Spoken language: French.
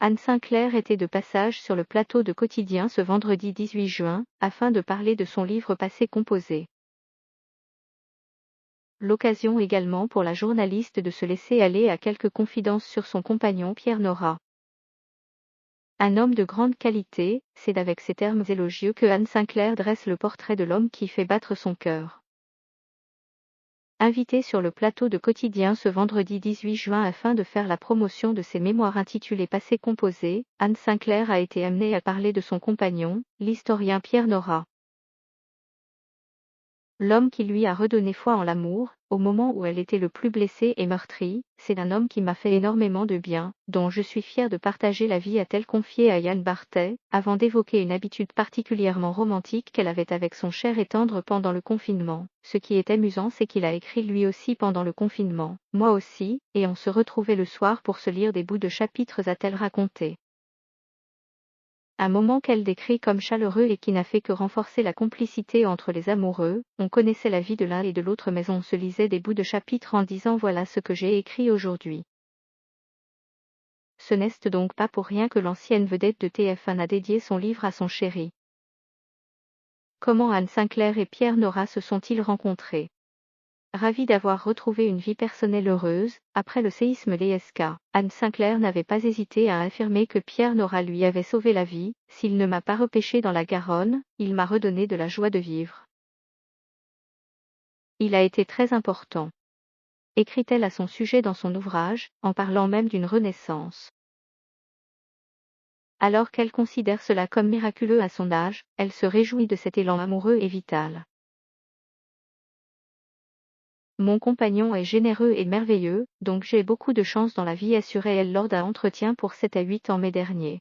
Anne Sinclair était de passage sur le plateau de Quotidien ce vendredi 18 juin, afin de parler de son livre Passé composé. L'occasion également pour la journaliste de se laisser aller à quelques confidences sur son compagnon Pierre Nora. Un homme de grande qualité, c'est avec ces termes élogieux que Anne Sinclair dresse le portrait de l'homme qui fait battre son cœur. Invitée sur le plateau de Quotidien ce vendredi 18 juin afin de faire la promotion de ses mémoires intitulées Passé composé, Anne Sinclair a été amenée à parler de son compagnon, l'historien Pierre Nora. L'homme qui lui a redonné foi en l'amour, au moment où elle était le plus blessée et meurtrie, c'est un homme qui m'a fait énormément de bien, dont je suis fière de partager la vie, a-t-elle confié à Yann Barthès, avant d'évoquer une habitude particulièrement romantique qu'elle avait avec son cher et tendre pendant le confinement. Ce qui est amusant, c'est qu'il a écrit lui aussi pendant le confinement, moi aussi, et on se retrouvait le soir pour se lire des bouts de chapitres, a-t-elle raconté. Un moment qu'elle décrit comme chaleureux et qui n'a fait que renforcer la complicité entre les amoureux. On connaissait la vie de l'un et de l'autre mais on se lisait des bouts de chapitres en disant voilà ce que j'ai écrit aujourd'hui. Ce n'est donc pas pour rien que l'ancienne vedette de TF1 a dédié son livre à son chéri. Comment Anne Sinclair et Pierre Nora se sont-ils rencontrés? Ravie d'avoir retrouvé une vie personnelle heureuse, après le séisme l'ESK, Anne Sinclair n'avait pas hésité à affirmer que Pierre Nora lui avait sauvé la vie. S'il ne m'a pas repêché dans la Garonne, il m'a redonné de la joie de vivre. Il a été très important. Écrit-elle à son sujet dans son ouvrage, en parlant même d'une renaissance. Alors qu'elle considère cela comme miraculeux à son âge, elle se réjouit de cet élan amoureux et vital. Mon compagnon est généreux et merveilleux, donc j'ai beaucoup de chance dans la vie, assurait-elle lors d'un entretien pour 7 à 8 en mai dernier.